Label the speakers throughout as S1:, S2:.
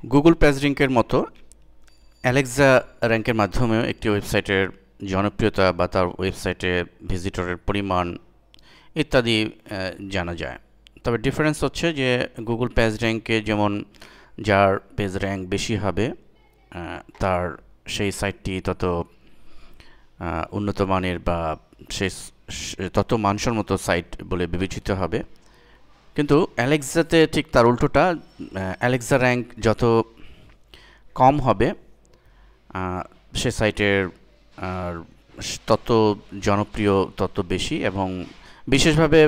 S1: Google page র্যাঙ্কের মতো Alexa র্যাঙ্কের মাধ্যমেও একটি ওয়েবসাইটের জনপ্রিয়তা বা তার ওয়েবসাইটে ভিজিটরের পরিমাণ ইত্যাদি জানা যায়। তবে ডিফারেন্স হচ্ছে যে গুগল পেজ র্যাঙ্কে যেমন যার পেজ র্যাঙ্ক বেশি হবে তার সেই সাইটটি তত উন্নত মানের বা সেই তত মানসম্মত সাইট বলে বিবেচিত হবে। কিন্তু অ্যালেক্সাতে ঠিক তার উল্টোটা, অ্যালেক্সা র্যাঙ্ক যত কম হবে সে সাইটের তত জনপ্রিয় তত বেশি, এবং বিশেষভাবে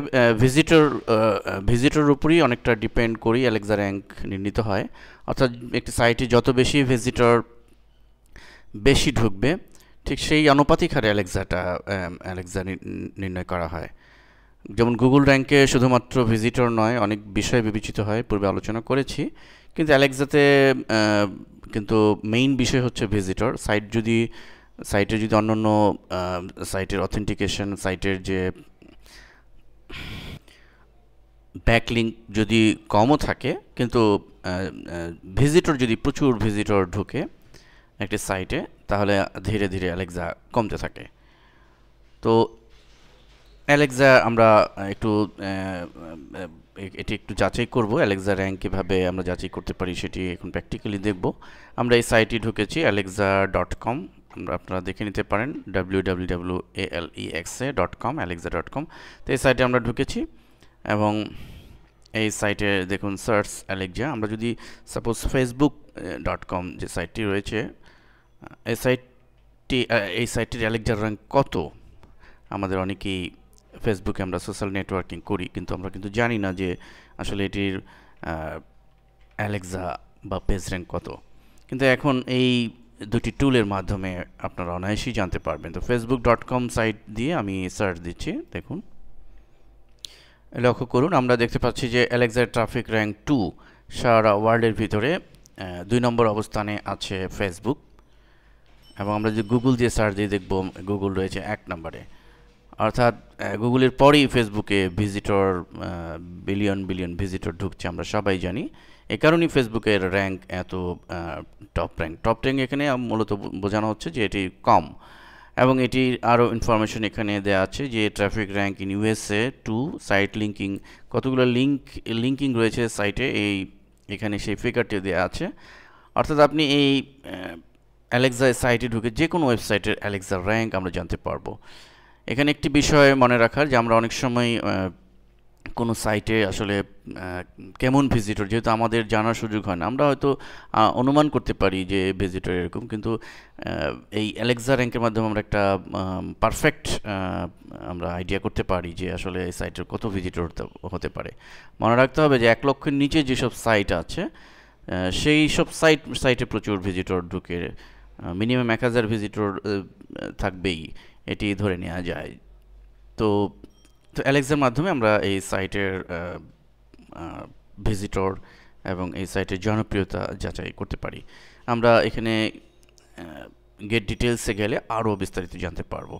S1: ভিজিটর উপরই অনেকটা ডিপেন্ড করি অ্যালেক্সা র্যাঙ্ক নির্ণীত হয়। অর্থাৎ একটি সাইটে যত বেশি ভিজিটর বেশি ঢুকবে ঠিক সেই আনুপাতিক হারে অ্যালেক্সা নির্ণয় করা হয়। যেমন গুগল র্যাঙ্কে শুধুমাত্র ভিজিটর নয়, অনেক বিষয় বিবেচিত হয়, পূর্বে আলোচনা করেছি। কিন্তু অ্যালেক্সাতে কিন্তু মেইন বিষয় হচ্ছে ভিজিটর। সাইটের যদি অন্যান্য সাইটের অথেন্টিকেশন, সাইটের যে ব্যাকলিঙ্ক যদি কমও থাকে, কিন্তু ভিজিটর যদি প্রচুর ভিজিটর ঢুকে একটি সাইটে, তাহলে ধীরে ধীরে অ্যালেক্সা কমতে থাকে। তো অ্যালেক্সা আমরা এটি একটু যাচাই করব। অ্যালেক্সা র্যাঙ্ক কীভাবে আমরা যাচাই করতে পারি সেটি এখন প্র্যাকটিক্যালি দেখব। আমরা এই সাইটে ঢুকেছি alexa.com, আপনারা দেখে নিতে পারেন www.alexa.com, alexa.com। তো এই সাইটে আমরা ঢুকেছি এবং এই সাইটে দেখুন সার্চ অ্যালেক্সা। আমরা যদি সাপোজ facebook.com যে সাইটটি রয়েছে, এই সাইটটির অ্যালেক্সা র্যাঙ্ক কত, আমাদের অনেকেই ফেসবুকে আমরা সোশ্যাল নেটওয়ার্কিং করি, কিন্তু আমরা কিন্তু জানি না যে আসলে এটির অ্যালেক্সা বা পেজ র্যাঙ্ক কত। কিন্তু এখন এই দুটি টুলের মাধ্যমে আপনারা অনায়াসেই জানতে পারবেন। তো facebook.com সাইট দিয়ে আমি সার্চ দিচ্ছি, দেখুন লক্ষ্য করুন আমরা দেখতে পাচ্ছি যে অ্যালেক্সার ট্রাফিক র্যাঙ্ক 2 সারা ওয়ার্ল্ডের ভিতরে 2 নম্বর অবস্থানে আছে ফেসবুক, এবং আমরা যদি গুগল দিয়ে সার্চ দিয়ে দেখব গুগল রয়েছে 1 নম্বরে। অর্থাৎ গুগলের পরেই ফেসবুকে ভিজিটর বিলিয়ন বিলিয়ন ভিজিটর ঢুকছে, আমরা সবাই জানি। এ কারণেই ফেসবুকের র্যাঙ্ক এত টপ র্যাঙ্ক এখানে মূলত বোঝানো হচ্ছে যে এটি কম, এবং এটির আরও ইনফরমেশন এখানে দেওয়া আছে যে traffic rank in USA 2, site linking, কতগুলো লিঙ্কিং রয়েছে সাইটে, এখানে সেই ফিগারটি দেওয়া আছে। অর্থাৎ আপনি এই অ্যালেক্সা সাইটে ঢুকে যে কোনো ওয়েবসাইটের অ্যালেক্সা র্যাঙ্ক আমরা জানতে পারবো। এখানে একটি বিষয় মনে রাখার যে আমরা অনেক সময় কোনো সাইটে আসলে কেমন ভিজিটর, যেহেতু আমাদের জানার সুযোগ হয় না, আমরা হয়তো অনুমান করতে পারি যে ভিজিটর এরকম, কিন্তু এই অ্যালেক্সা র্যাঙ্কের মাধ্যমে আমরা একটা পারফেক্ট আমরা আইডিয়া করতে পারি যে আসলে এই সাইটের কত ভিজিটর হতে পারে। মনে রাখতে হবে যে 1 লক্ষের নিচে যেসব সাইট আছে সেই সব সাইটে প্রচুর ভিজিটর ঢুকে, মিনিমাম 1000 ভিজিটর থাকবেই, এটি ধরে নেওয়া যায়। তো অ্যালেক্সার মাধ্যমে আমরা এই সাইটের ভিজিটর এবং এই সাইটের জনপ্রিয়তা যাচাই করতে পারি। আমরা এখানে গেট ডিটেলসে গেলে আরও বিস্তারিত জানতে পারবো।